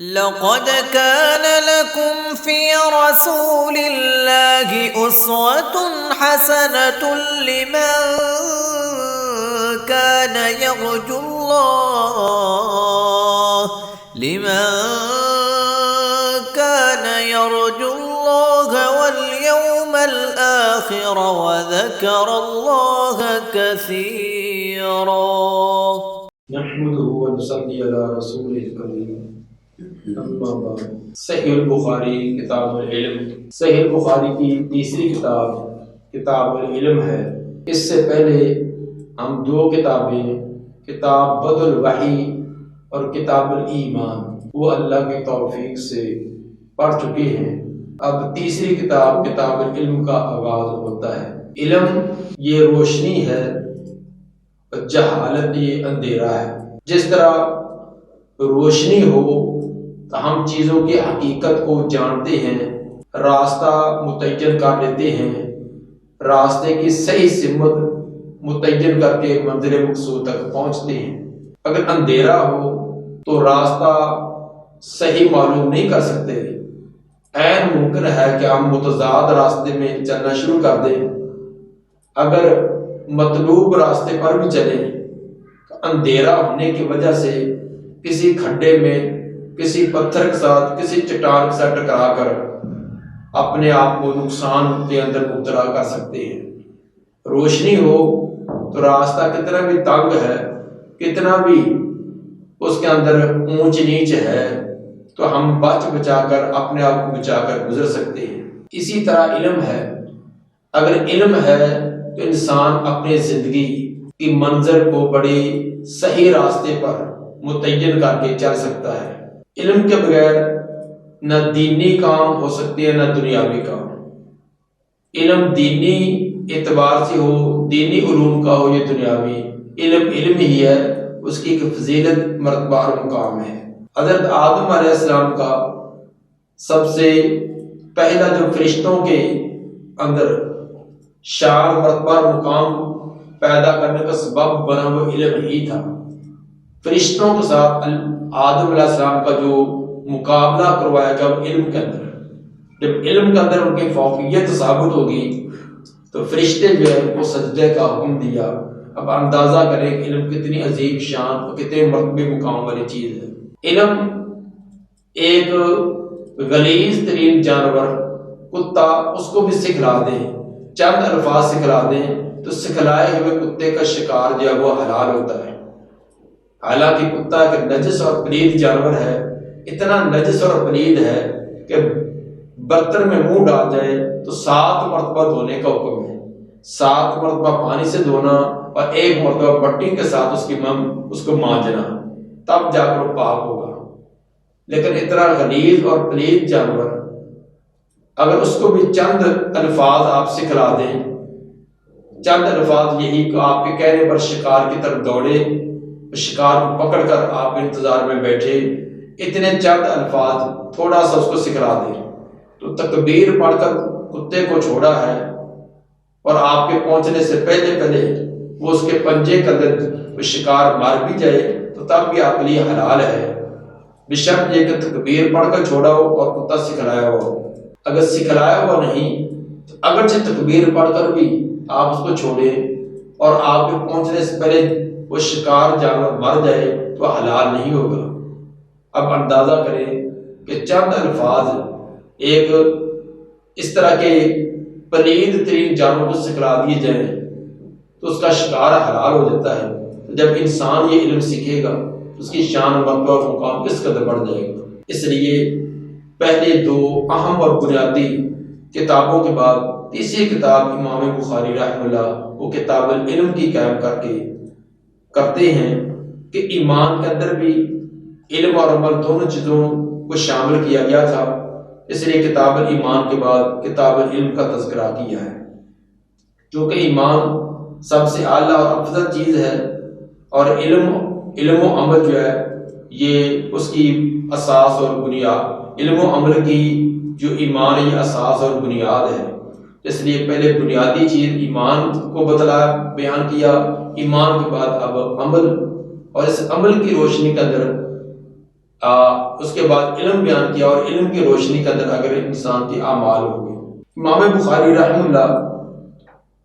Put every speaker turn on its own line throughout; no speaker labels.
لقد كان لكم في رسول الله أسوة حسنة كان يرجو الله لمن كان يرجو الله واليوم الآخر وذكر الله كثيرا
نحمده ونصلي على رسوله الكريم اما بعد۔ صحیح البخاری کتاب العلم، صحیح البخاری کی تیسری کتاب کتاب العلم ہے۔ اس سے پہلے ہم دو کتابیں، کتاب بدء الوحی اور کتاب الایمان، وہ اللہ کی توفیق سے پڑھ چکے ہیں۔ اب تیسری کتاب کتاب العلم کا آغاز ہوتا ہے۔ علم یہ روشنی ہے، جہالت یہ اندھیرا ہے۔ جس طرح روشنی ہو تو ہم چیزوں کی حقیقت کو جانتے ہیں، راستہ متعین کر لیتے ہیں، راستے کی صحیح سمت متعین کر کے منزل مقصود تک پہنچتے ہیں۔ اگر اندھیرا ہو تو راستہ صحیح معلوم نہیں کر سکتے۔ عین ممکن ہے کہ ہم متضاد راستے میں چلنا شروع کر دیں۔ اگر مطلوب راستے پر بھی چلیں تو اندھیرا ہونے کی وجہ سے کسی کھڈے میں، کسی پتھر کے ساتھ، کسی چٹان کے ساتھ ٹکرا کر اپنے آپ کو نقصان کے اندر مبتلا کر سکتے ہیں۔ روشنی ہو تو راستہ کتنا بھی تنگ ہے، کتنا بھی اس کے اندر اونچ نیچ ہے، تو ہم بچ بچا کر اپنے آپ کو بچا کر گزر سکتے ہیں۔ اسی طرح علم ہے۔ اگر علم ہے تو انسان اپنی زندگی کی منظر کو بڑے صحیح راستے پر متعین کر کے چل سکتا ہے۔ علم کے بغیر نہ دینی کام ہو سکتے ہیں نہ دنیاوی کام۔ علم دینی اعتبار سے ہو، دینی علوم کا ہو یا دنیاوی، علم ہی ہے، اس کی ایک فضیلت، مرتبہ اور مقام ہے۔ حضرت آدم علیہ السلام کا سب سے پہلا جو فرشتوں کے اندر شان، مرتبہ اور مقام پیدا کرنے کا سبب بنا وہ علم ہی تھا۔ فرشتوں کے ساتھ آدم علیہ السلام کا جو مقابلہ کروایا جب علم کے اندر، جب علم کے اندر ان کی فوقیت ثابت ہوگی تو فرشتے جو ہے وہ سجدے کا حکم دیا۔ اب اندازہ کریں کہ علم کتنی عظیم شان اور کتنے مرتبے مقام والی چیز ہے۔ علم ایک غلیظ ترین جانور کتا، اس کو بھی سکھلا دیں، چند الفاظ سکھلا دیں تو سکھلائے ہوئے کتے کا شکار جو ہے وہ حلال ہوتا ہے۔ حالانکہ کتا ایک نجس اور پلید جانور ہے، اتنا نجس اور پلید ہے کہ برتن میں منہ ڈال جائے تو 7 مرتبہ دھونے کا حکم ہے۔ 7 مرتبہ پانی سے دھونا اور 1 مرتبہ بٹی کے ساتھ اس کو مانجنا، تب جا کر وہ پاک ہوگا۔ لیکن اتنا غلیظ اور پلید جانور، اگر اس کو بھی چند الفاظ آپ سکھلا دیں، چند الفاظ یہی کہ آپ کے کہنے پر شکار کی طرف دوڑے، شکار کو پکڑ کر آپ انتظار میں بیٹھے، اتنے چند الفاظ تھوڑا سا اس کو سکھلا دیں تو تکبیر پڑھ کر کتے کو چھوڑا ہے، اور آپ کے پہنچنے سے پہلے وہ اس کے پنجے کے اندر وہ شکار مار بھی جائے تو تب بھی آپ کے لیے حلال ہے، بشرط یہ کہ تکبیر پڑھ کر چھوڑا ہو اور کتا سکھلایا ہو۔ اگر سکھلایا ہوا نہیں تو اگرچہ تکبیر پڑھ کر بھی آپ اس کو چھوڑیں اور آپ کے پہنچنے سے پہلے وہ شکار جانور مر جائے تو حلال نہیں ہوگا۔ اب اندازہ کریں کہ چند الفاظ ایک اس طرح کے پلید ترین جانور کو سکھلا دیے جائیں تو اس کا شکار حلال ہو جاتا ہے۔ جب انسان یہ علم سیکھے گا اس کی شان و مرتبہ اور مقام کس قدر بڑھ جائے گا۔ اس لیے پہلے 2 اہم اور بنیادی کتابوں کے بعد تیسری کتاب امام بخاری رحمہ اللہ وہ کتاب العلم کی قائم کر کے کرتے ہیں کہ ایمان کے اندر بھی علم اور عمل دونوں چیزوں کو شامل کیا گیا تھا، اس لیے کتاب الایمان کے بعد کتاب العلم کا تذکرہ کیا ہے۔ چونکہ ایمان سب سے اعلیٰ اور افضل چیز ہے اور علم و عمل جو ہے یہ اس کی اساس اور بنیاد، علم و عمل کی جو ایمان ہے یہ اساس اور بنیاد ہے۔ اس لیے پہلے بنیادی چیز ایمان کو بیان کیا، ایمان کے بعد اب عمل، اور اس عمل کی روشنی کے اندر اس کے بعد علم بیان کیا، اور علم کی روشنی کے اندر اگر انسان کے اعمال ہو گئے۔ امام بخاری رحمہ اللہ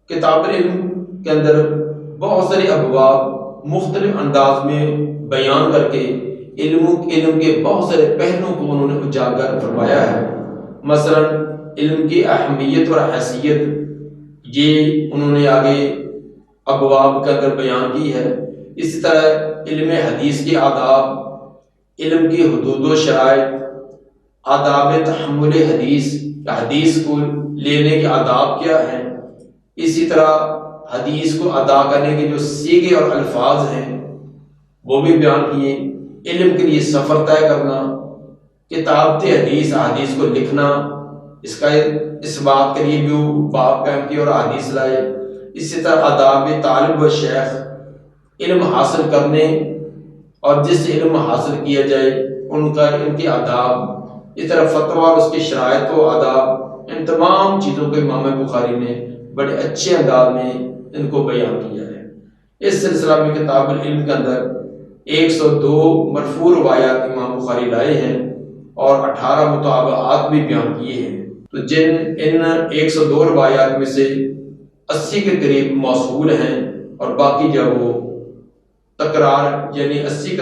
کتاب علم کے اندر بہت سارے ابواب مختلف انداز میں بیان کر کے علم کے بہت سارے پہلوؤں کو انہوں نے اجاگر فرمایا ہے۔ مثلا علم کی اہمیت اور حیثیت یہ انہوں نے آگے ابواب کے اندر بیان کی ہے۔ اسی طرح علم حدیث کے آداب، علم کی حدود و شرائط، آداب تحمل حدیث، حدیث کو لینے کے آداب کیا ہیں، اسی طرح حدیث کو ادا کرنے کے جو سیغے اور الفاظ ہیں وہ بھی بیان کیے۔ علم کے لیے سفر طے کرنا، کتابت حدیث، احادیث کو لکھنا، اس بات کے لیے بھی باب قائم کیے اور حدیث لائے۔ اسی طرح آداب طالب و شیخ، علم حاصل کرنے اور جس سے علم حاصل کیا جائے ان کے آداب، اس طرح فتویٰ اور اس کی شرائط و آداب، ان تمام چیزوں کو امام بخاری نے بڑے اچھے انداز میں ان کو بیان کیا ہے۔ اس سلسلہ میں کتاب العلم کے اندر 102 مرفوع روایات امام بخاری لائے ہیں اور 18 مطابعات بھی بیان کیے ہیں۔ تو ان 102 روایات میں سے 80 کے قریب موصول ہیں اور باقی جب وہ تکرار یعنی 80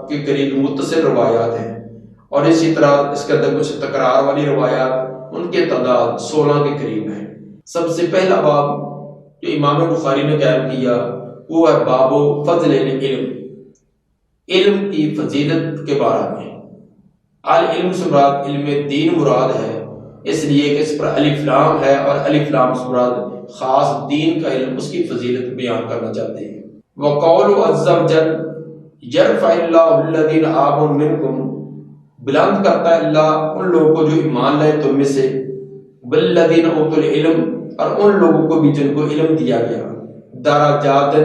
کے قریب متصل روایات ہیں، اور اسی طرح اس کے اندر کچھ تکرار والی روایات، ان کے تعداد 16 کے قریب ہے۔ سب سے پہلا باب جو امام بخاری نے قائم کیا وہ ہے باب فضل العلم، علم کی فضیلت کے بارے میں۔ العلم سے مراد علم دین مراد ہے، اس لیے کہ اس پر الف لام ہے اور الف لام سے مراد خاص دین کا علم، اس کی فضیلت بیان کرنا چاہتے ہیں۔ وقول عز وجل یرفع اللہ الذین آمنوا منکم، بلند کرتا ہے اللہ ان لوگوں کو جو ایمان لائے تم میں سے، والذین اوتوا العلم، اور ان لوگوں کو بھی جن کو علم دیا گیا، درجات کے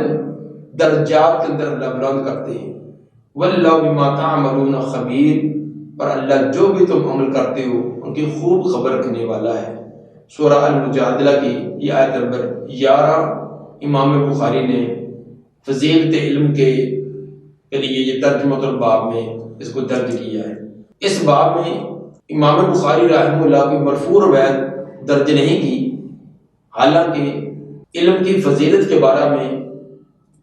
اندر اللہ بلند کرتے ہیں۔ واللہ بما تعملون خبیر، اور اللہ جو بھی تم عمل کرتے ہو ان کی خوب خبر رکھنے والا ہے۔ سورہ المجادلہ کی یہ آیت نمبر 11 امام بخاری نے فضیلت علم کے لیے یہ ترجمۃ الباب میں اس کو درج کیا ہے۔ اس باب میں امام بخاری رحمہ اللہ کی مرفوع روایت درج نہیں کی، حالانکہ علم کی فضیلت کے بارے میں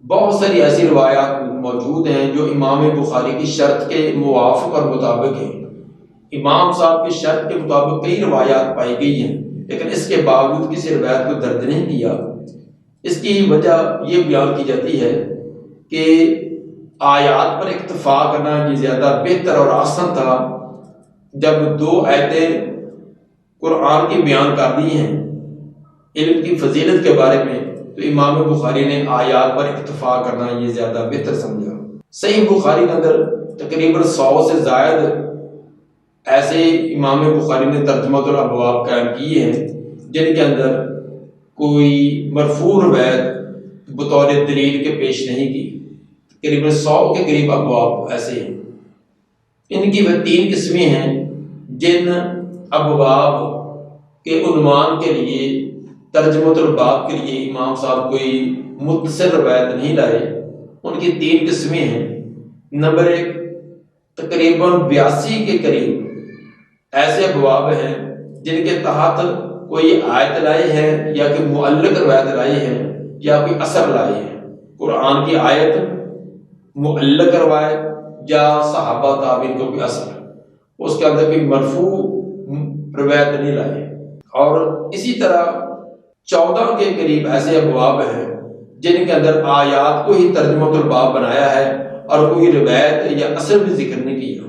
بہت ساری ایسی روایات موجود ہیں جو امام بخاری کی شرط کے موافق اور مطابق ہیں۔ امام صاحب کی شرط کے مطابق کئی روایات پائی گئی ہیں، لیکن اس کے باوجود کسی روایت کو درج نہیں کیا۔ اس کی وجہ یہ بیان کی جاتی ہے کہ آیات پر اکتفا کرنا یہ زیادہ بہتر اور آسان تھا۔ جب 2 آیتیں قرآن کی بیان کر دی ہیں علم کی فضیلت کے بارے میں، تو امام بخاری نے آیات پر اکتفا کرنا یہ زیادہ بہتر سمجھا۔ صحیح بخاری کے اندر تقریباً 100 سے زائد ایسے امام بخاری نے ترجمۃ الابواب قائم کیے ہیں جن کے اندر کوئی مرفوع روایت بطور دلیل کے پیش نہیں کی۔ تقریباً 100 کے قریب ابواب ایسے ہیں۔ ان کی وہ 3 قسمیں ہیں جن ابواب کے عنوان کے لیے ترجمۃ الباب کے لیے امام صاحب کوئی متصل روایت نہیں لائے۔ ان کی 3 قسمیں ہیں۔ نمبر 1، تقریباً 82 کے قریب ایسے ابواب ہیں جن کے تحت کوئی آیت لائے ہیں یا کہ معلق روایت لائی ہے یا کوئی اثر لائے ہیں۔ قرآن کی آیت، معلق روایت یا صحابہ تابعین کو کوئی اثر، اس کے اندر کوئی مرفوع روایت نہیں لائے۔ اور اسی طرح 14 کے قریب ایسے ابواب ہیں جن کے اندر آیات کو ہی ترجمۃ الباب بنایا ہے اور کوئی روایت یا اثر بھی ذکر نہیں کیا۔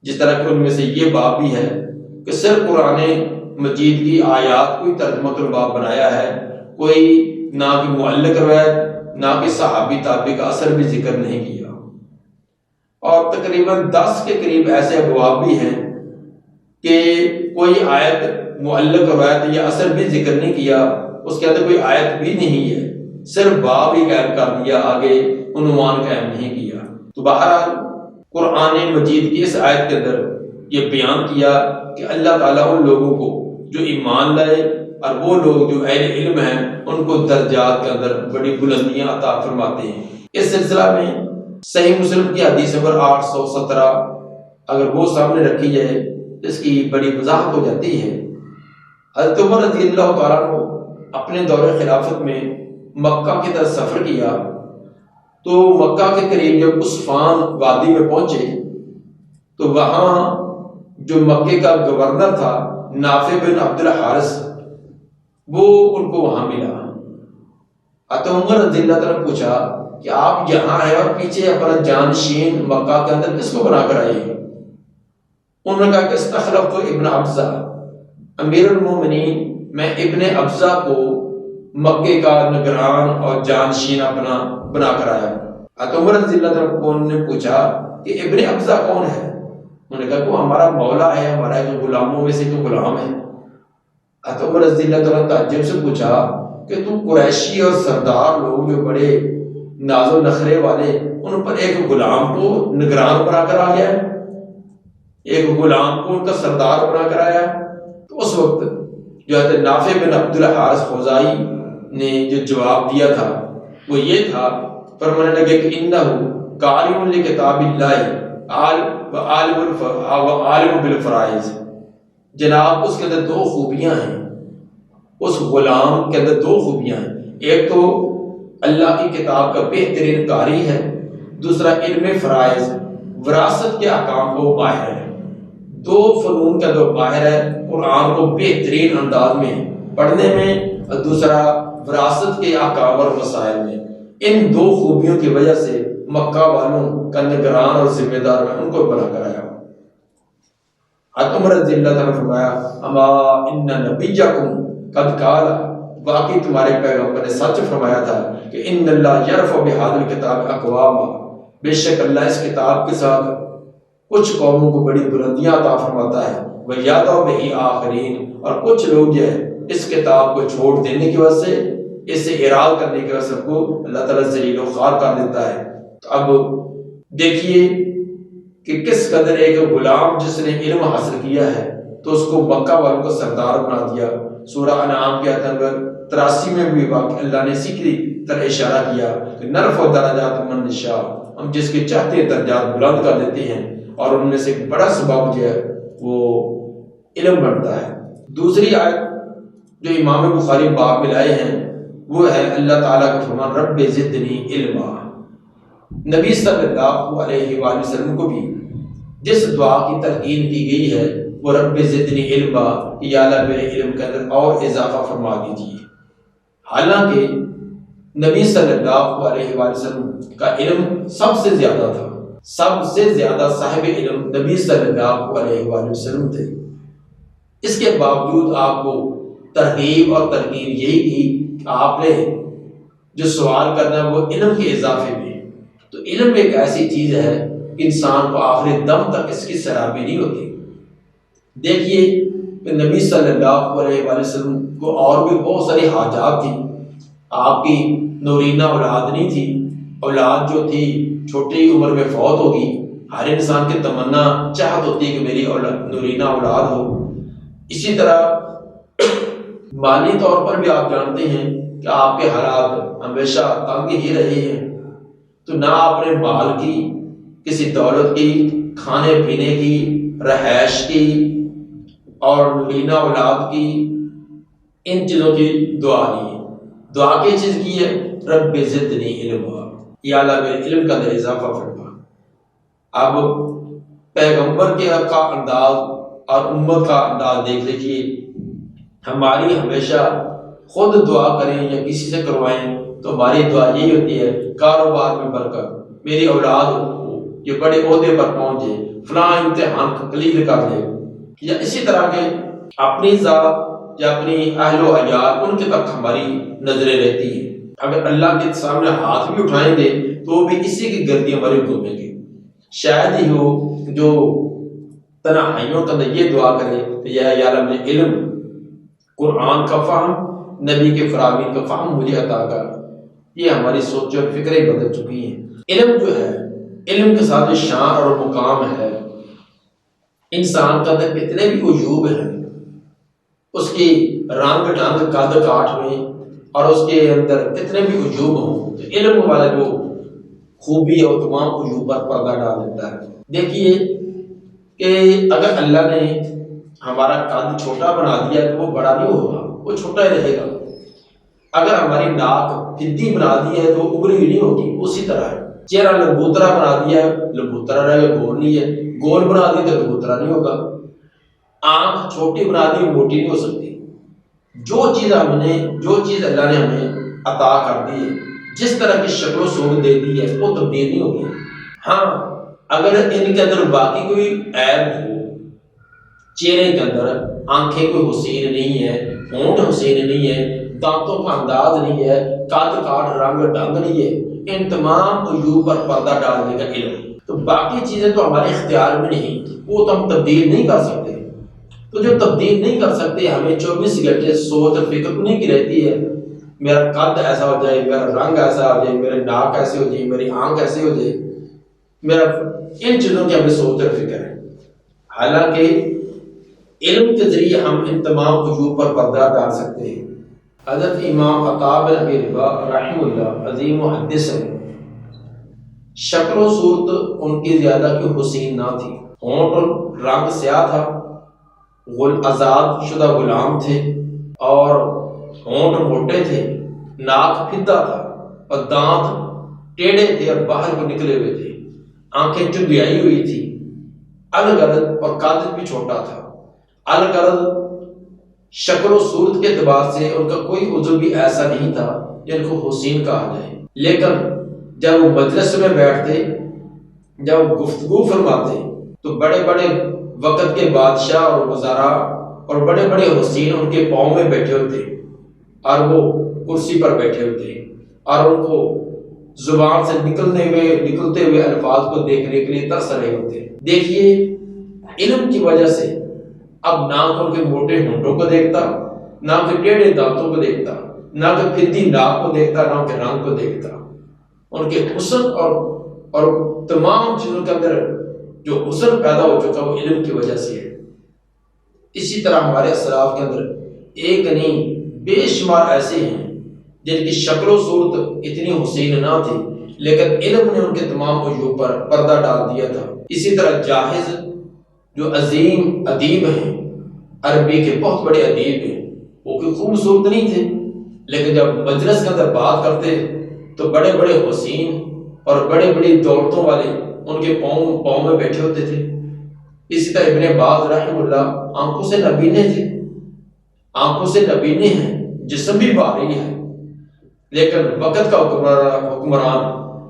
جس طرح کہ ان میں سے یہ باب بھی ہے کہ صرف قرآن مجید کی آیات کو ہی ترجمۃ الباب بنایا ہے، کوئی نہ کہ معلق روایت نہ کہ صحابی تابعی کا اثر بھی ذکر نہیں کیا۔ اور تقریباً 10 کے قریب ایسے ابواب بھی ہیں کہ کوئی آیت، معلق روایت یا اثر بھی ذکر نہیں کیا، اس کے اندر کوئی آیت بھی نہیں ہے، صرف باب ہی قائم کر دیا، آگے عنوان قائم نہیں کیا۔ تو بہرحال قرآن مجید کی اس آیت کے اندر یہ بیان کیا کہ اللہ تعالیٰ ان لوگوں کو جو ایمان لائے اور وہ لوگ جو اہل علم ہیں ان کو درجات کے اندر بڑی بلندیاں عطا فرماتے ہیں۔ اس سلسلہ میں صحیح مسلم کی حدیث نمبر 817 اگر وہ سامنے رکھی جائے تو اس کی بڑی وضاحت ہو جاتی ہے۔ حضرت عمر رضی اللہ تعالیٰ عنہ اپنے دور خلافت میں مکہ کی طرف سفر کیا تو مکہ کے قریب جب عصفان وادی میں پہنچے تو وہاں جو مکے کا گورنر تھا نافع بن عبد الحارث وہ ان کو وہاں ملا۔ حضرت عمر رضی اللہ تعالیٰ نے پوچھا کہ آپ یہاں ہیں اور پیچھے اپنا جانشین مکہ کے اندر کس کو بنا کر آئے؟ انہوں نے کہا کہ استخلفت ابن ابزہ، امیر المومنین میں ابن ابزہ کو مکے کا نگران اور جانشین اپنا بنا کر آیا۔ حضرت عمر رضی اللہ تعالیٰ نے پوچھا کہ ابن ابزہ کون ہے؟ انہوں نے کہا کہ وہ ہمارا مولا ہے، ہمارا ایک غلاموں میں سے جو غلام ہے۔ حضرت عمر رضی اللہ تعالیٰ تعجب سے پوچھا کہ تو قریشی اور سردار لوگ جو بڑے ناز و نخرے والے، ان پر ایک غلام کو نگران بنا کر آ گیا ہے، ایک غلام کو ان کا سردار بنا کر آیا ہے۔ تو اس وقت جو حضرت نافع بن عبد الحارث خزاعی نے جو جواب دیا تھا وہ یہ تھا، فرمانے لگے کہ انہ قارئ لکتاب اللہ عالم بالفرائض، جناب اس کے اندر دو خوبیاں ہیں، اس غلام کے اندر دو خوبیاں ہیں، ایک تو اللہ کی کتاب کا بہترین قاری ہے، دوسرا علم فرائض وراثت کے احکام کو ماہر ہے۔ دو فنون کا جو ماہر ہے، قرآن کو بہترین انداز میں پڑھنے میں اور دوسرا وراثت کے احکام اور مسائل میں، ان دو خوبیوں کی وجہ سے مکہ والوں کا نگران اور ذمہ دار میں ان کو بنا کر آیا۔ حضرت عمر رضی اللہ تعالیٰ نے فرمایا اما ان نبیکم قد قال، واقعی تمہارے پیغمبر نے سچ فرمایا تھا کہ ان اللہ یرفع بہذا الکتاب اقواما، بے شک اللہ اس کتاب کے ساتھ کچھ قوموں کو بڑی بلندیاں عطا فرماتا ہے، وَيَضَعُ بِهِ آخَرِينَ، اور کچھ لوگ جو ہے اس کتاب کو چھوڑ دینے کی وجہ سے، اس سے اعراض کرنے کی وجہ سے کو اللہ تعالیٰ ذلیل و خوار کر دیتا ہے۔ تو اب دیکھیے کہ کس قدر ایک غلام جس نے علم حاصل کیا ہے تو اس کو مکہ والوں کو سردار بنا دیا۔ سورہ انعام کے آیت نمبر 83 میں بھی واقع اللہ نے اسی کی طرح اشارہ کیا کہ نرفع درجات من نشاء، ہم جس کے چاہتے ہیں درجات بلند کر دیتے ہیں، اور ان میں سے ایک بڑا سبب جو ہے وہ علم بنتا ہے۔ دوسری آیت جو امام بخاری باب میں لائے ہیں وہ ہے اللہ تعالیٰ کا فرمان رب زدنی علما۔ نبی صلی اللہ علیہ وآلہ وسلم کو بھی جس دعا کی تلقین کی گئی ہے وہ رب زدنی علما، یا اللہ میرے علم کے اندر اور اضافہ فرما دیجیے۔ حالانکہ نبی صلی اللہ علیہ وآلہ وسلم کا علم سب سے زیادہ تھا، سب سے زیادہ صاحب علم نبی صلی اللہ علیہ وآلہ وسلم تھے، اس کے باوجود آپ کو ترغیب اور ترغیب یہی کی کہ آپ نے جو سوال کرنا ہے وہ علم کے اضافے میں۔ تو علم ایک ایسی چیز ہے کہ انسان کو آخری دم تک اس کی سرابی نہیں ہوتی۔ دیکھیے کہ نبی صلی اللہ علیہ وآلہ وسلم کو اور بھی بہت ساری حاجات تھیں، آپ کی نورینہ اولاد نہیں تھی، اولاد جو تھی چھوٹی عمر میں فوت ہوگی، ہر انسان کی تمنا چاہت ہوتی ہے کہ میری نورینہ اولاد ہو۔ اسی طرح مالی طور پر بھی آپ جانتے ہیں کہ آپ کے حالات ہمیشہ تنگ ہی رہے ہیں، تو نہ آپ نے مال کی، کسی دولت کی، کھانے پینے کی، رہائش کی اور نورینہ اولاد کی، ان چیزوں کی دعا نہیں ہے۔ دعا کی چیز کی ہے رب زدنی علما، یا اللہ میرے علم کا اندر اضافہ فرما۔ اب پیغمبر کے کا انداز اور امت کا انداز دیکھ لیجیے، ہماری ہمیشہ خود دعا کریں یا کسی سے کروائیں تو ہماری دعا یہی ہوتی ہے کاروبار میں برکت، میری اولاد ہو، یہ بڑے عہدے پر پہنچے، فلاں امتحان کلیئر کر لے، یا اسی طرح کے اپنی ذات یا اپنی اہل و عیال ان کے تک ہماری نظریں رہتی ہیں۔ اگر اللہ کے سامنے ہاتھ بھی اٹھائیں گے تو بھی اسی کی گردی ہماری گھومیں گے۔ شاید ہی ہو جو تنہائیوں کا یہ دعا کرے کہ یا اللہ مجھے علم، قرآن کا فہم، نبی کے فرامین کا فہم مجھے عطا کر۔ یہ ہماری سوچ اور فکریں بدل چکی ہیں۔ علم جو ہے، علم کے ساتھ شان اور مقام ہے، انسان کا اندر کتنے بھی عیوب ہیں، اس کی رنگ ڈھنگ قد کاٹ میں اور اس کے اندر کتنے بھی عیوب ہوں، تو علم والا جو خوبی اور تمام عیوب پر پردہ ڈال دیتا ہے۔ دیکھیے کہ اگر اللہ نے ہمارا قد چھوٹا بنا دیا تو وہ بڑا نہیں ہوگا، وہ چھوٹا ہی رہے گا۔ اگر ہماری ناک پھدی بنا دی ہے تو وہ اگلی نہیں ہوگی، اسی طرح ہے۔ چہرہ لبوترا بنا دیا ہے، لبوترا رہے گا، گول نہیں ہے۔ گول بنا دی تو لبوترا نہیں ہوگا۔ آنکھ چھوٹی بنا دی، موٹی نہیں ہو سکتی۔ جو چیز اللہ نے ہمیں عطا کر دی ہے، جس طرح کی شکل و صورت دے دی ہے، وہ تبدیل نہیں ہوگی۔ ہاں اگر ان کے اندر باقی کوئی عیب ہو، چہرے کے اندر آنکھیں کوئی حسین نہیں ہے، ہونٹ حسین نہیں ہے، دانتوں کا انداز نہیں ہے، قد کاٹ رنگ ڈھنگ نہیں ہے، ان تمام عیوب پر پردہ ڈالنے کا علم، تو باقی چیزیں تو ہمارے اختیار میں نہیں، وہ تو ہم تبدیل نہیں کر سکتے۔ تو جو تبدیل نہیں کر سکتے، ہمیں 24 گھنٹے سوچ اور فکر انہیں کی رہتی ہے، میرا قد ایسا ہو جائے، میرا رنگ ایسا ہو جائے، میرے ناک ایسے ہو جائے، میری آنکھ ایسے ہو جائے، میرا ان چیزوں کی ہمیں سوچ اور فکر ہے۔ حالانکہ علم کے ذریعے ہم ان تمام عیوب پر پردہ ڈال سکتے ہیں۔ حضرت امام عطا بن ابی رباح رحمہ اللہ عظیم محدث ہے، شکل و صورت ان کی زیادہ کی حسین نہ تھی، ہونٹ اور رنگ سیاہ تھا، آزاد شدہ غلام تھے، اور ہونٹ موٹے تھے، ناک پھدا تھا، اور دانت ٹیڑھے تھے اور باہر کو نکلے ہوئے تھے، آنکھیں چندیائی ہوئی تھی، الغرض اور قد بھی چھوٹا تھا۔ الغرض شکل و صورت کے اعتبار سے ان کا کوئی عضو بھی ایسا نہیں تھا جن کو حسین کہا جائے، لیکن جب وہ مجلس میں بیٹھتے، جب وہ گفتگو فرماتے، تو بڑے بڑے وقت کے بادشاہ اور وزراء اور بڑے بڑے حسین ان کے پاؤں میں بیٹھے ہوتے، اور وہ کرسی پر بیٹھے ہوتے، اور ان کو زبان سے نکلتے ہوئے الفاظ کو دیکھنے کے لیے ترس رہے ہوتے۔ دیکھیے علم کی وجہ سے اب نہ ان کے موٹے ہونٹوں کو دیکھتا، نہ ان کے ٹیڑھے دانتوں کو دیکھتا، نہ ان کے پھدی ناک کو دیکھتا، نہ ان کے رنگ کو دیکھتا، ان کے حسن اور تمام چیزوں کے اندر جو حسن پیدا ہو چکا وہ علم کی وجہ سے ہے۔ اسی طرح ہمارے اسلاف کے اندر ایک نہیں بے شمار ایسے ہیں جن کی شکل و صورت اتنی حسین نہ تھی، لیکن علم نے ان کے تمام عیوب پر پردہ ڈال دیا تھا۔ اسی طرح جاحظ جو عظیم ادیب ہیں، عربی کے بہت بڑے ادیب ہیں، وہ کوئی خوبصورت نہیں تھے، لیکن جب مجلس کے اندر بات کرتے تو بڑے بڑے حسین اور بڑے بڑی دولتوں والے ان کے پاؤں میں بیٹھے ہوتے تھے۔ اسی طرح ابن باز رحمہ اللہ آنکھوں سے نبینے تھے، آنکھوں سے نبینے ہیں، جسم بھی بھاری ہے، لیکن وقت کا حکمران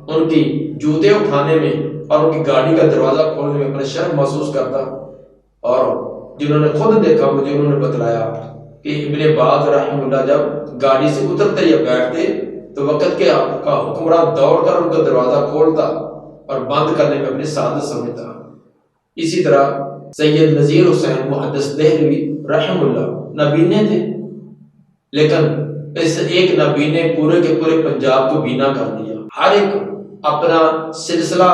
ان کی جوتے اٹھانے میں اور ان کی گاڑی کا دروازہ کھولنے میں اپنا شرم محسوس کرتا، اور جنہوں نے خود دیکھا مجھے انہوں نے بتلایا کہ ابن باز رحمہ اللہ جب گاڑی سے اترتے یا بیٹھتے تو وقت کا حکمران دوڑ کر ان کا دروازہ کھولتا اور بند کرنے میں اپنی سعادت سمجھتا۔ اسی طرح سید نذیر حسین محدث دہلوی رحمہ اللہ نبینے تھے، لیکن اس ایک نبی نے پورے کے پورے پنجاب کو بینا کر دیا۔ ہر ایک اپنا سلسلہ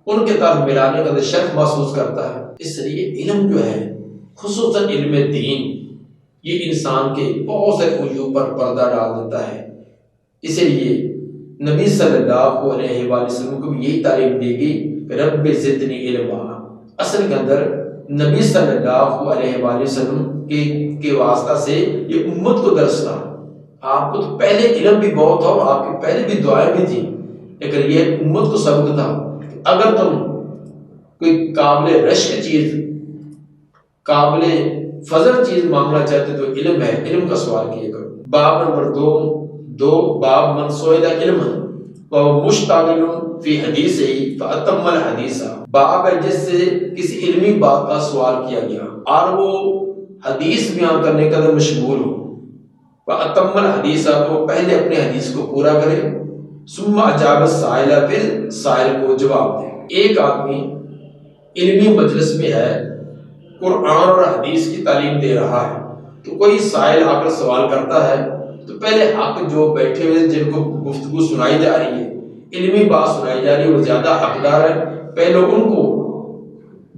ان کے طرف ملانے کا شرف محسوس کرتا ہے۔ اس لیے علم جو ہے، خصوصاً علم دین، یہ انسان کے بہت سے عیوب پر پردہ ڈال دیتا ہے۔ اسی لیے نبی صلی اللہ علیہ وآلہ وسلم کو بھی یہی تعلیم دی گئی کہ رب زدنی علما۔ اصل کے اندر نبی صلی اللہ علیہ وآلہ وسلم کے واسطہ سے یہ امت کو درس تھا۔ آپ کو تو پہلے علم بھی بہت تھا اور آپ کی پہلے بھی دعائیں بھی تھیں، لیکن یہ امت کو سبق تھا کہ اگر تم کوئی قابل رشک چیز، قابل فضل چیز مانگنا چاہتے تو علم ہے، علم کا سوال کیے کرو۔ باب نمبر 2 باب من سئل علما وهو مشتغل فی حدیثہ فاتم الحدیث، باب ہے جس سے کسی علمی بات کا سوال کیا گیا اور وہ حدیث بیان کرنے کا مشغول ہو، فاتم الحدیث تو پہلے اپنے حدیث کو پورا کرے، ثم اجاب السائل، پھر سائل کو جواب دے۔ ایک آدمی علمی مجلس میں ہے، قرآن اور حدیث کی تعلیم دے رہا ہے، تو کوئی سائل آ کر سوال کرتا ہے تو پہلے حق جو بیٹھے ہوئے جن کو گفتگو سنائی جا رہی ہے، علمی بات سنائی جا رہی ہے، وہ زیادہ حقدار ہے، پہلے ان کو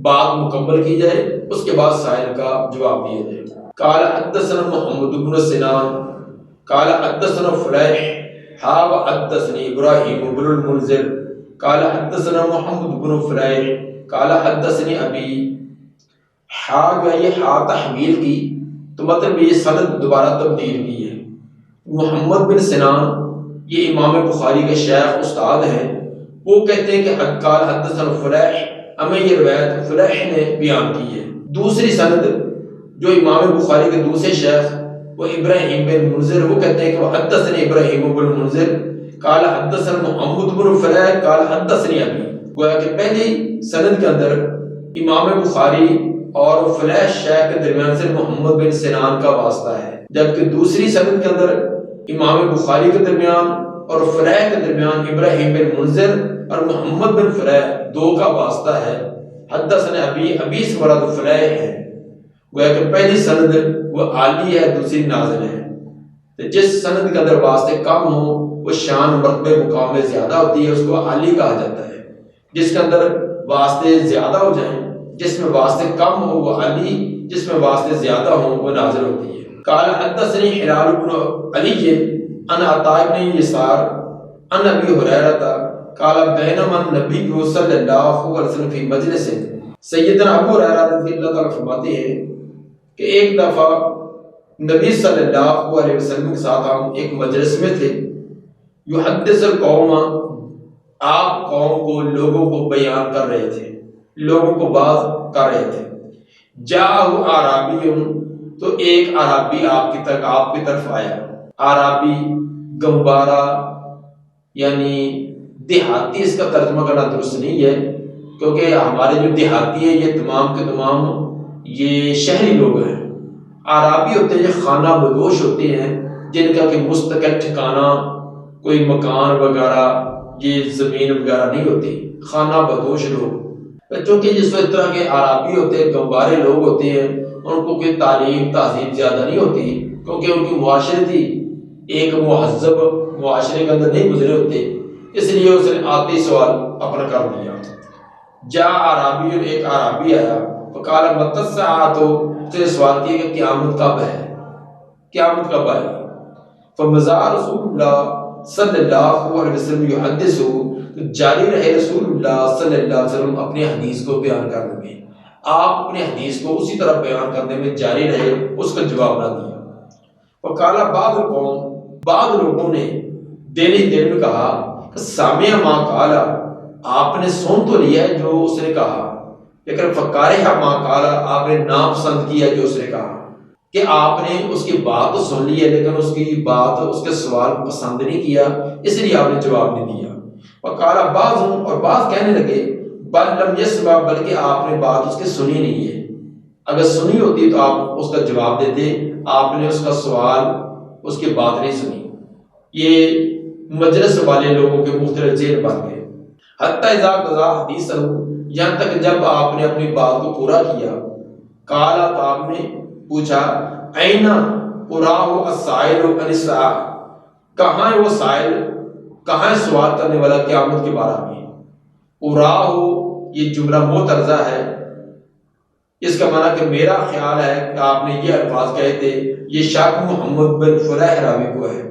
بات مکمل کی جائے، اس کے بعد سائل کا جواب دیا جائے۔ قال حدثنا محمد بن سنان قال حدثنا فلیح حدثني ابراہیم بن المنذر قال حدثنا محمد بن فلیح قال حدثني ابی. جو ہے یہ تحویل کی تو مطلب یہ سند دوبارہ تبدیل کی ہے. محمد بن سنان یہ امام بخاری کے شیخ استاد ہیں، وہ کہتے ہیں کہ قال حدثنا فلیح، ہمیں یہ روایت فلیح نے بیان کی ہے. دوسری سند جو امام بخاری کے دوسرے شیخ وہ ابراہیم بن منذر، وہ کہتے ہیں کہ وہ حدثني ابراہیم بن منذر قال حدثنا محمد بن فلیح قال حدثني ابی. گویا کہ پہلی سند کے اندر امام بخاری اور فلیح شیخ کے درمیان سے محمد بن سنان کا واسطہ ہے، جبکہ دوسری سند کے اندر امام بخاری کے درمیان اور فلیح کے درمیان ابراہیم بن منذر اور محمد بن فلیح دو کا واسطہ ہے. حدثنا ابی سے مراد فلیح ہے. گویا کہ پہلی سند وہ عالی ہے، دوسری نازل ہے. تو جس سند کے اندر واسطے کم ہو وہ شان مرتبے مقام میں زیادہ ہوتی ہے، اس کو عالی کہا جاتا ہے. جس کے اندر واسطے زیادہ ہو جائیں، جس میں واسطے کم ہو وہ علی، جس میں واسطے زیادہ ہوں وہ نازل ہوتی ہے. قال حدثني هلال بن علي عن عطاء بن يسار عن ابي هريره قال بينما النبي صلی اللہ علیہ وسلم في مجلس. سیدنا ابو ہریرہ رضی اللہ تعالیٰ فرماتے ہیں کہ ایک دفعہ نبی صلی اللہ علیہ وسلم کے ساتھ ہم ایک مجلس میں تھے. یحدث القوم، آپ قوم کو لوگوں کو بیان کر رہے تھے، لوگوں کو بات کر رہے تھے. جاء اعرابی، تو ایک عربی آپ کی طرف آیا. عربی گمبارہ یعنی دیہاتی، اس کا ترجمہ کرنا درست نہیں ہے کیونکہ ہمارے جو دیہاتی ہیں یہ تمام کے تمام یہ شہری لوگ ہیں. عربی ہوتے ہیں یہ خانہ بدوش ہوتے ہیں، جن کا کہ مستقل ٹھکانہ کوئی مکان وغیرہ یہ زمین وغیرہ نہیں ہوتی، خانہ بدوش لوگ. چونکہ جس طرح کے عربی ہوتے ہیں گمبارے لوگ ہوتے ہیں، ان کو کوئی تعلیم تہذیب زیادہ نہیں ہوتی کیونکہ ان کی معاشرتی ایک مہذب معاشرے کے اندر نہیں گزرے ہوتے، اس لیے اس نے آتی سوال اپنا کر دیا. جا عربی، ایک عربی آیا. فقال متی الساعۃ، اس نے سوال کیا کہ قیامت کب ہے، قیامت کب آئے گی. فمضى رسول اللہ صلی اللہ علیہ وسلم یحدث، جاری رہے رسول اللہ صلی اللہ علیہ وسلم اپنے حدیث کو بیان کرنے میں. آپ اپنے حدیث کو اسی طرح بیان کرنے میں جاری رہے، اس کا جواب نہ دیا. فقال بعض القوم، بعض لوگوں نے دل میں کہا کہ سامع ما قال، آپ نے سن تو لیا ہے جو اس نے کہا، لیکن فکارہ ما قال، آپ نے ناپسند کیا جو اس نے کہا. کہ آپ نے اس کی بات تو سن لی ہے لیکن اس کی بات، اس کے سوال پسند نہیں کیا، اس لیے آپ نے جواب نہیں دیا. وقال بعض، اور بعض کہنے لگے بل لم یسمع، بلکہ آپ نے بات اس کی سنی نہیں ہے. اگر سنی ہوتی تو آپ اس کا جواب دیتے، آپ نے اس کا سوال، اس کی بات نہیں سنی. یہ مجلس والے لوگوں کے مختلف ذہن بن گئے. حتی اذا قضا حدیثہ، یہاں تک جب آپ نے اپنی بات کو پورا کیا. قال، تو آپ نے پوچھا اینا قراء السائل عن الساعہ، کہاں ہے وہ سائل، کہاں ہے سوال کرنے والا قیامت کے بارے میں. قراء یہ جملہ معترضہ ہے، اس کا معنی کہ میرا خیال ہے کہ آپ نے یہ الفاظ کہے تھے، یہ شک محمد بن فلیح راوی کو ہے.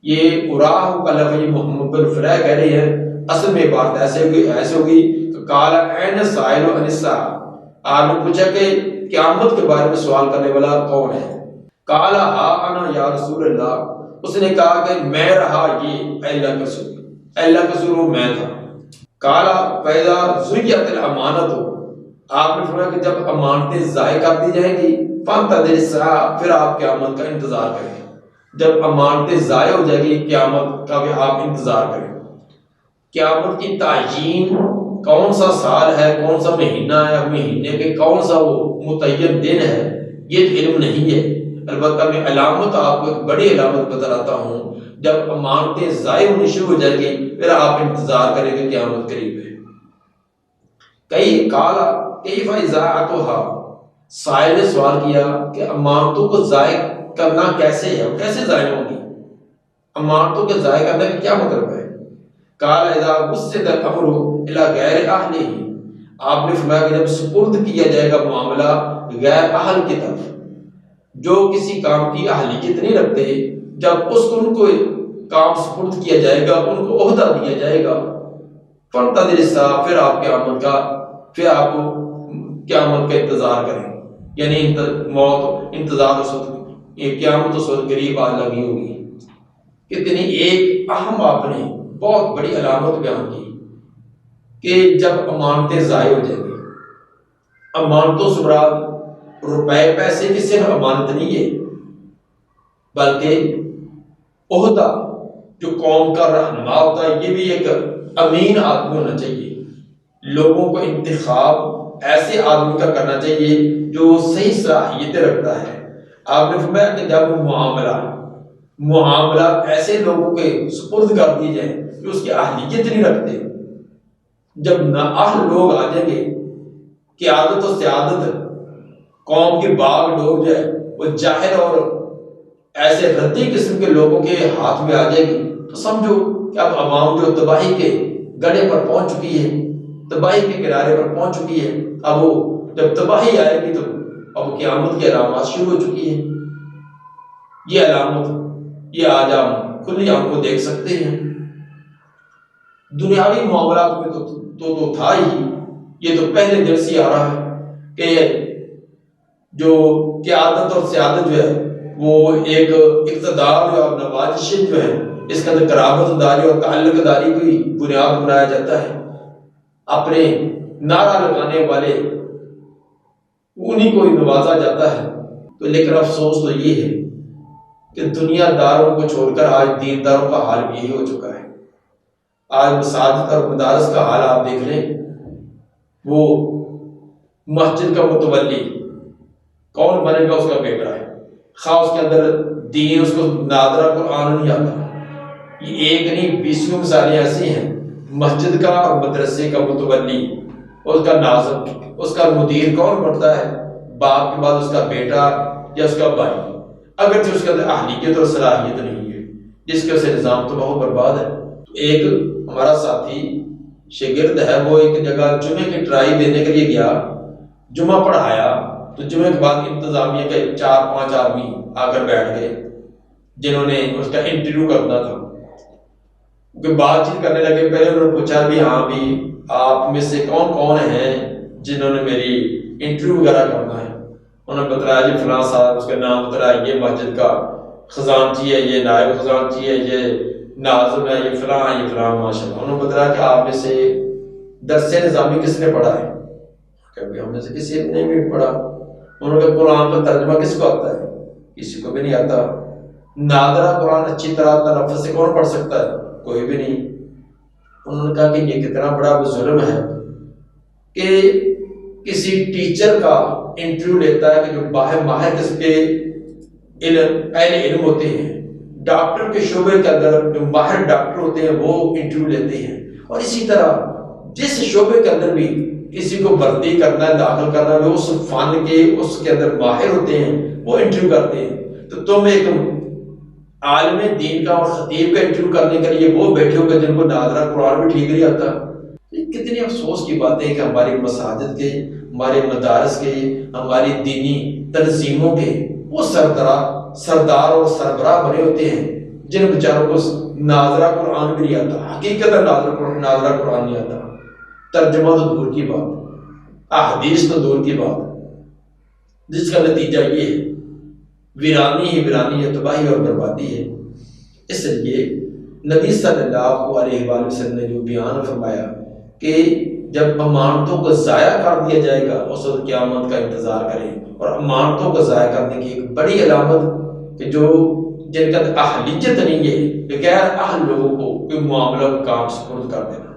یہ قراء کا لفظ محمد بن فلیح کہہ رہی ہے، اصل میں بات ایسے ہوگی کہ قال این سائل عن الساعہ، آپ نے پوچھا کہ قیامت کے بارے میں سوال کرنے والا کون ہے. قال ہا انا یا رسول اللہ، اس نے کہا کہ میں رہا، یہ اللہ کا رسول، اللہ کا رسول میں تھا. قال فاذا زیت الامانۃ، آپ نے فرمایا کہ جب امانتیں ضائع کر دی جائیں گی، فانتظر الساعہ، پھر آپ قیامت کا انتظار کریں. جب امانتیں ضائع ہو جائے گی قیامت کا بھی آپ انتظار کریں. قیامت کی تعیین کون سا سال ہے، کون سا مہینہ ہے، مہینے کے کون سا وہ متعین دن ہے، یہ علم نہیں ہے. البتہ میں علامت آپ کو ایک بڑی علامت بتلاتا ہوں، جب امانتیں ضائع ہونی شروع ہو جائیں گی پھر آپ انتظار کریں کہ قیامت قریب ہے. کئی کالا کیف اضاعتها، سائل نے سوال کیا کہ امانتوں کو ضائع کرنا کیسے ہے، کیسے ضائع ہوں گی، امانتوں کے ضائع کرنے کا کیا مطلب ہے. قال اذا وسد الامر الى غیر اہلہ، آپ نے فرمایا کہ جب سپرد کیا جائے گا معاملہ غیر اہل کی طرف، جو کسی کام کی اہلیت نہیں رکھتے، جب ان کو کام سپرد کیا جائے گا، ان کو عہدہ دیا جائے گا، فانتظر الساعة، پھر آپ قیامت کا انتظار کریں، یعنی موت انتظار اس وقت، قیامت اس وقت قریب آ لگی ہوگی۔ کتنی ایک اہم آپ نے بہت بڑی علامت بیان کی کہ جب امانتیں ضائع ہو جائیں گی۔ امانتوں سے مراد روپے پیسے کی صرف امانت نہیں ہے، بلکہ عہدہ جو قوم کا رہنما ہوتا ہے، یہ بھی ایک امین آدمی ہونا چاہیے۔ لوگوں کو انتخاب ایسے آدمی کا کرنا چاہیے جو صحیح صلاحیتیں رکھتا ہے۔ آپ نے فرمایا کہ جب معاملات ایسے لوگوں کے سپرد کر دیے جائیں جو اس کی اہلیت نہیں رکھتے، جب نااہل لوگ آ جائیں گے، قیادت و سیادت قوم کی باغ ڈور جائے، وہ جاہل اور ایسے ردی قسم کے لوگوں کے ہاتھ میں آ جائے گی، تو سمجھو کہ اب عوام جو تباہی کے گڑھے پر پہنچ چکی ہے، تباہی کے کنارے پر پہنچ چکی ہے، اب وہ جب تباہی آئے گی تو اب قیامت کی علامات شروع ہو چکی ہے۔ یہ علامت یہ آج ہم کھلی آنکھوں دیکھ سکتے ہیں۔ دنیاوی معاملات میں تو تھا ہی، یہ تو پہلے دن سے آ رہا ہے کہ جو قیادت اور سیادت جو ہے وہ ایک اقتدار جو اور نوازشیں جو ہے، اس کے اندر قرابت داری اور تعلق داری کی بنیاد بنایا جاتا ہے۔ اپنے نعرہ لگانے والے انہی کو نوازا جاتا ہے۔ تو لیکن افسوس تو یہ ہے کہ دنیا داروں کو چھوڑ کر آج دینداروں کا حال بھی یہی ہو چکا ہے۔ آج مساجد اور مدارس کا حال آپ دیکھ لیں، وہ مسجد کا متولی کون بنے گا، اس کا بیٹا ہے، خواہ اس کے اندر دین، اس کو نادرہ قرآن نہیں آتا۔ یہ ایک نہیں 20 مثالیں ایسی ہیں۔ مسجد کا اور مدرسے کا متولی، اس کا ناظم، اس کا مدیر کون بنتا ہے؟ باپ کے بعد اس کا بیٹا یا اس کا بھائی، اگرچہ اس کے اندر اہلیت اور صلاحیت نہیں ہے، جس کے سے نظام تو بہت برباد ہے۔ ایک ہمارا ساتھی شاگرد ہے، وہ ایک جگہ جمعے کی ٹرائی دینے کے لیے گیا، جمعہ پڑھایا، تو جمعے کے بعد انتظامیہ کے 4-5 آدمی آ کر بیٹھ گئے جنہوں نے اس کا انٹرویو کرنا تھا۔ کہ بات چیت کرنے لگے، پہلے انہوں نے پوچھا بھی ہاں بھی آپ میں سے کون کون ہیں جنہوں نے میری انٹرویو وغیرہ کرنا ہے۔ انہوں نے بتایا جی فلاں صاحب، اس کا نام بتایا، یہ مسجد کا خزانچی ہے، یہ نائب خزانچی ہے، یہ ناظم ہے، یہ فلاں ہے، یہ فلاں، ماشاء اللہ۔ انہوں نے بتایا کہ آپ میں سے درس نظامی کس نے پڑھا ہے؟ کہ ہم میں سے کسی نے بھی پڑھا۔ انہوں نے کہا قرآن کا ترجمہ کس کو آتا ہے؟ کسی کو بھی نہیں آتا۔ نادرہ قرآن اچھی طرح تلفظ سے کون پڑھ سکتا ہے؟ کوئی بھی نہیں۔ انہوں نے کہا کہ یہ کتنا بڑا ظلم ہے کہ کسی ٹیچر کا انٹرویو لیتا ہے کہ جو ماہر قسم کے اہل علم ہوتے ہیں، ڈاکٹر کے شعبے کے اندر جو ماہر ڈاکٹر ہوتے ہیں وہ انٹرویو لیتے ہیں، اور اسی طرح جس شعبے کے اندر بھی کسی کو بھرتی کرنا ہے، داخل کرنا ہے، جو اس فن کے اس کے اندر ماہر ہوتے ہیں وہ انٹرویو کرتے ہیں۔ تو تم ایک عالم دین کا اور خطیب کا انٹرویو کرنے کے لیے وہ بیٹھے ہو کہ جن کو نادرہ قرآن بھی ٹھیک نہیں آتا۔ کتنی افسوس کی بات ہے کہ ہماری مساجد کے، ہمارے مدارس کے، ہماری دینی تنظیموں کے وہ سردار اور سربراہ بنے ہوتے ہیں جن بیچاروں کو ناظرہ قرآن بھی نہیں آتا، حقیقت ناظرہ قرآن نہیں آتا، ترجمہ تو دور کی بات، احادیث تو دور کی بات، جس کا نتیجہ یہ ہے ویرانی ہی ویرانی ہے، تباہی اور بربادی ہے۔ اس لیے نبی صلی اللہ علیہ وآلہ وسلم نے جو بیان فرمایا کہ جب امانتوں کو ضائع کر دیا جائے گا اس وقت قیامت کا انتظار کریں، اور امانتوں کو ضائع کرنے کی ایک بڑی علامت کہ جو جن کا اہلیت نہیں ہے، غیر اہل لوگوں کو کوئی معاملہ کام سپرد کر دینا۔